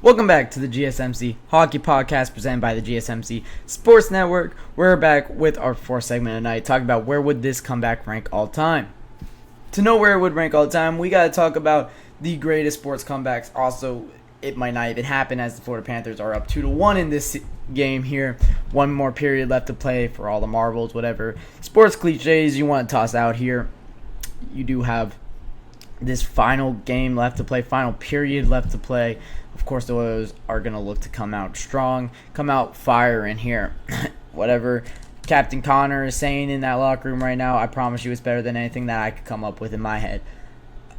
Welcome back to the GSMC Hockey Podcast presented by the GSMC Sports Network. We're back with our fourth segment tonight, talking about where would this comeback rank all time. To know where it would rank all time, we got to talk about the greatest sports comebacks. Also, it might not even happen as the Florida Panthers are up 2-1 in this game here. One more period left to play for all the marbles, whatever sports cliches you want to toss out here. You do have this final game left to play, final period left to play. Of course, the Oilers are going to look to come out strong, come out fire in here. Whatever Captain Connor is saying in that locker room right now, I promise you it's better than anything that I could come up with in my head.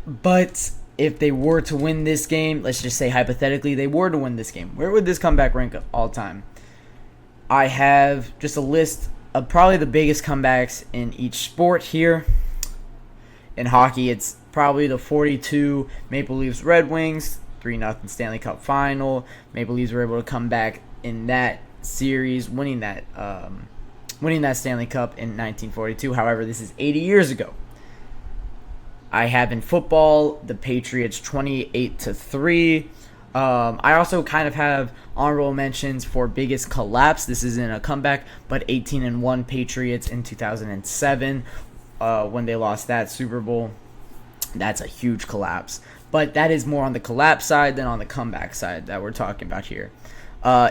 But if they were to win this game, let's just say hypothetically they were to win this game, where would this comeback rank all time? I have just a list of probably the biggest comebacks in each sport here. In hockey, it's probably the 42 Maple Leafs Red Wings 3-0 Stanley Cup final. Maple Leafs were able to come back in that series, winning that Stanley Cup in 1942. However, this is 80 years ago. I have in football the Patriots 28-3. I also kind of have honorable mentions for biggest collapse. This isn't a comeback, but 18-1 Patriots in 2007 when they lost that Super Bowl. That's a huge collapse. But that is more on the collapse side than on the comeback side that we're talking about here.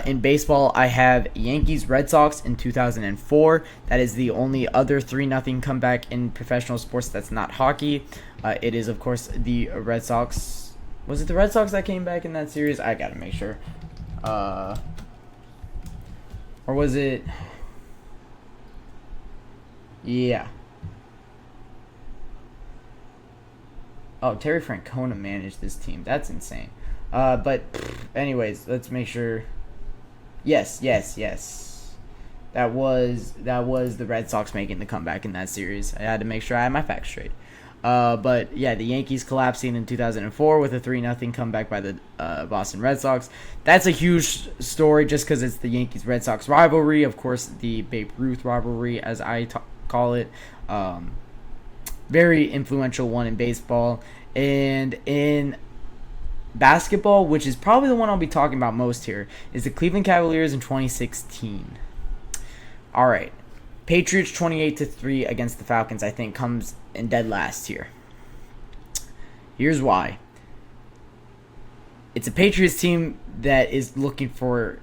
In baseball, I have Yankees-Red Sox in 2004. That is the only other 3-0 comeback in professional sports that's not hockey. It is, of course, the Red Sox. Was it the Red Sox that came back in that series? I got to make sure. Or was it? Yeah. Oh, Terry Francona managed this team. That's insane. But anyways, let's make sure. Yes. That was the Red Sox making the comeback in that series. I had to make sure I had my facts straight. But yeah, the Yankees collapsing in 2004 with a 3-0 comeback by the Boston Red Sox. That's a huge story just because it's the Yankees-Red Sox rivalry. Of course, the Babe Ruth rivalry, as I call it. Very influential one in baseball. And in basketball, which is probably the one I'll be talking about most here, is the Cleveland Cavaliers in 2016. All right. Patriots 28-3 against the Falcons, I think, comes in dead last here. Here's why. It's a Patriots team that is looking for,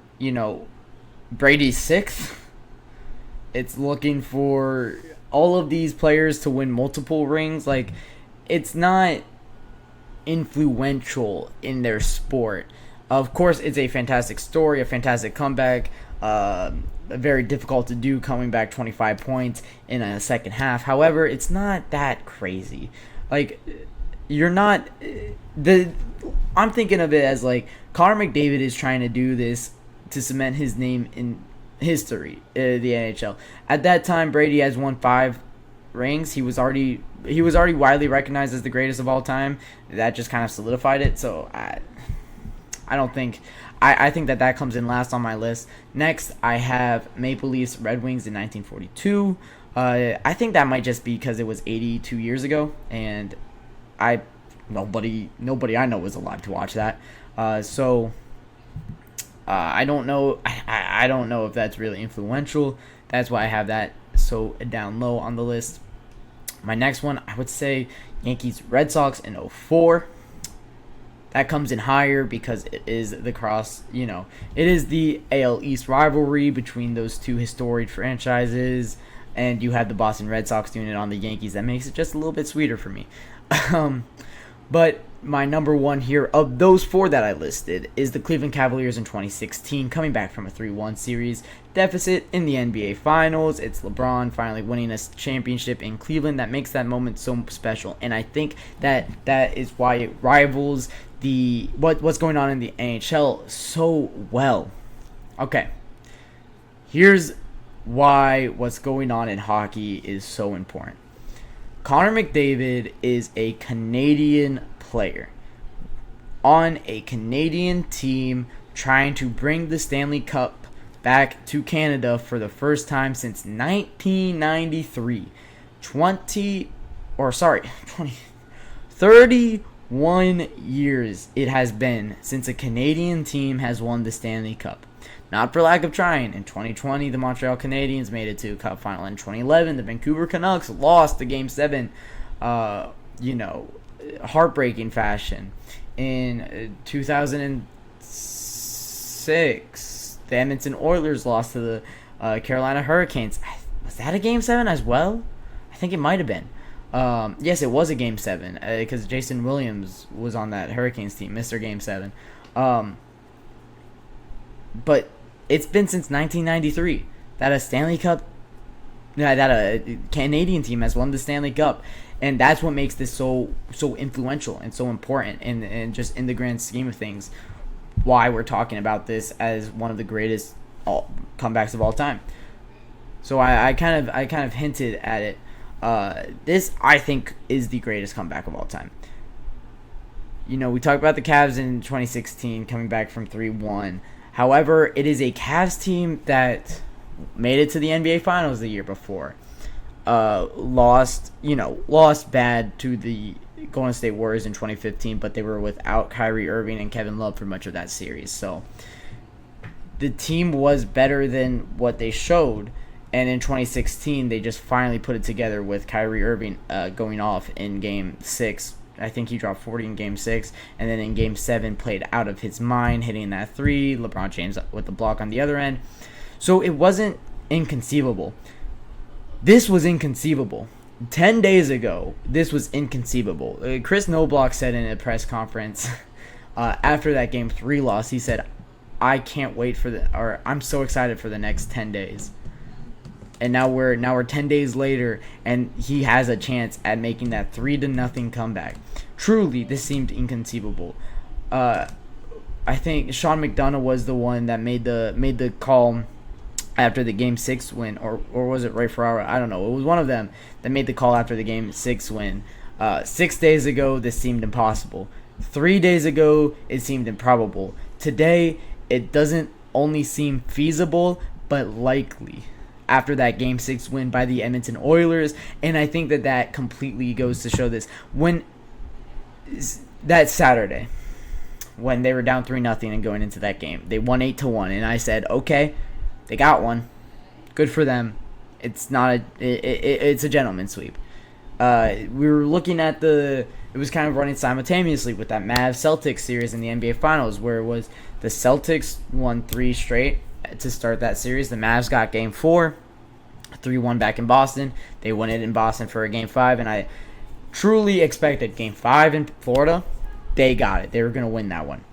Brady's sixth. It's looking for all of these players to win multiple rings. Like, it's not influential in their sport. Of course, it's a fantastic story, a fantastic comeback. Very difficult to do, coming back 25 points in a second half. However, it's not that crazy. Like, you're not I'm thinking of it as like Conor McDavid is trying to do this to cement his name in history, the NHL. At that time, Brady has won 5 rings. He was already widely recognized as the greatest of all time. That just kind of solidified it. So I don't think I think that comes in last on my list. Next, I have Maple Leafs Red Wings in 1942. I think that might just be because it was 82 years ago, and nobody I know was alive to watch that. So I don't know. I don't know if that's really influential. That's why I have that so down low on the list. My next one, I would say Yankees Red Sox in 2004. That comes in higher because it is it is the AL East rivalry between those two historic franchises, and you have the Boston Red Sox doing it on the Yankees. That makes it just a little bit sweeter for me. But my number one here of those 4 that I listed is the Cleveland Cavaliers in 2016, coming back from a 3-1 series deficit in the NBA Finals. It's LeBron finally winning a championship in Cleveland. That makes that moment so special, and I think that is why it rivals what's going on in the NHL so well. Okay, here's why what's going on in hockey is so important. Conor McDavid is a Canadian player on a Canadian team trying to bring the Stanley Cup back to Canada for the first time since 1993. 31 years it has been since a Canadian team has won the Stanley Cup. Not for lack of trying. In 2020, the Montreal Canadiens made it to a Cup final. In 2011, the Vancouver Canucks lost the Game 7, heartbreaking fashion. In 2006, the Edmonton Oilers lost to the Carolina Hurricanes. Was that a Game 7 as well? I think it might have been. Yes, it was a Game 7 because Jason Williams was on that Hurricanes team, Mr. Game 7. But it's been since 1993 that a Canadian team has won the Stanley Cup, and that's what makes this so influential and so important, and just in the grand scheme of things, why we're talking about this as one of the greatest comebacks of all time. So I kind of hinted at it. This, I think, is the greatest comeback of all time. We talked about the Cavs in 2016 coming back from 3-1. However, it is a Cavs team that made it to the NBA Finals the year before. Lost bad to the Golden State Warriors in 2015, but they were without Kyrie Irving and Kevin Love for much of that series. So the team was better than what they showed. And in 2016, they just finally put it together with Kyrie Irving going off in Game 6. I think he dropped 40 in Game 6. And then in Game 7, played out of his mind, hitting that 3. LeBron James with the block on the other end. So it wasn't inconceivable. This was inconceivable. 10 days ago, this was inconceivable. Chris Knobloch said in a press conference after that Game 3 loss, he said, I'm so excited for the next 10 days. And now we're 10 days later, and he has a chance at making that 3-0 comeback. Truly, this seemed inconceivable. I think Sean McDonough was the one that made the call after the Game 6 win, or was it Ray Ferraro? I don't know. It was one of them that made the call after the Game 6 win. 6 days ago, this seemed impossible. 3 days ago, it seemed improbable. Today, it doesn't only seem feasible, but likely. After that Game 6 win by the Edmonton Oilers, and I think that completely goes to show this. When that Saturday, when they were down 3-0 and going into that game, they won 8-1, and I said, okay, they got one, good for them. It's not it's a gentleman's sweep. We were looking at it was kind of running simultaneously with that Mavs-Celtics series in the NBA Finals, where it was the Celtics won 3 straight to start that series. The Mavs got Game 4, 3-1 back in Boston. They won it in Boston for a Game 5, and I truly expected Game 5 in Florida. They got it. They were going to win that one.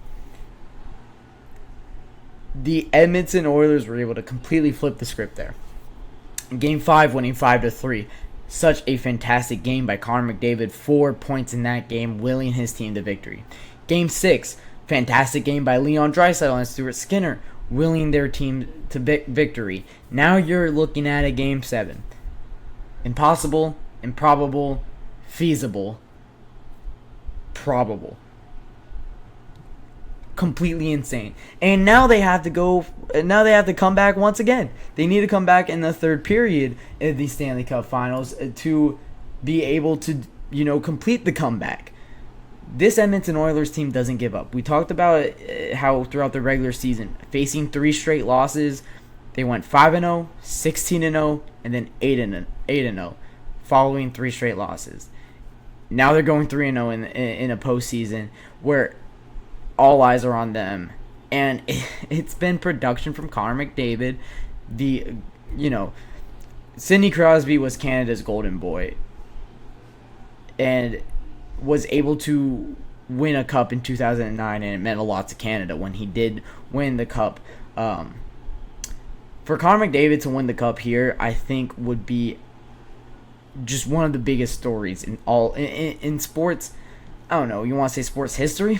The Edmonton Oilers were able to completely flip the script there. Game 5, winning 5-3. Such a fantastic game by Conor McDavid. 4 points in that game, willing his team to victory. Game 6, fantastic game by Leon Draisaitl and Stuart Skinner, willing their team to victory. Now you're looking at a Game 7. Impossible, improbable, feasible, probable. Completely insane. And now they have to come back once again. They need to come back in the third period of the Stanley Cup Finals to be able to, complete the comeback. This Edmonton Oilers team doesn't give up. We talked about how throughout the regular season, facing 3 straight losses, they went 5-0, 16-0, and then 8-0, following 3 straight losses. Now they're going 3-0 in a postseason where all eyes are on them, and it's been production from Conor McDavid. Sidney Crosby was Canada's golden boy, and was able to win a cup in 2009, and it meant a lot to Canada when he did win the cup. For Conor McDavid to win the cup here, I think would be just one of the biggest stories in sports. I don't know, you want to say sports history?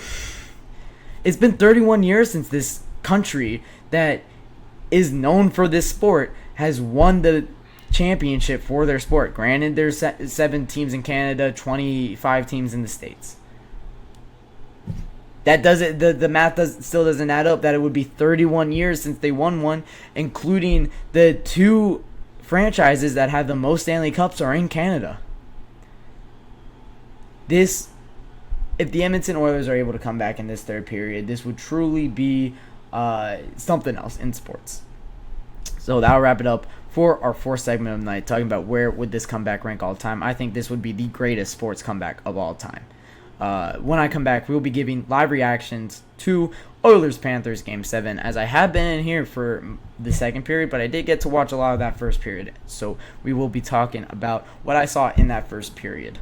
It's been 31 years since this country that is known for this sport has won the championship for their sport. Granted, there's 7 teams in Canada, 25 teams in the States. That doesn't, the math still doesn't add up, that it would be 31 years since they won one, including the 2 franchises that have the most Stanley Cups are in Canada. This if the Edmonton Oilers are able to come back in this third period, this would truly be something else in sports. So that'll wrap it up for our fourth segment of the night, talking about where would this comeback rank all time. I think this would be the greatest sports comeback of all time. When I come back, we'll be giving live reactions to Oilers-Panthers Game 7, as I have been in here for the second period, but I did get to watch a lot of that first period. So we will be talking about what I saw in that first period.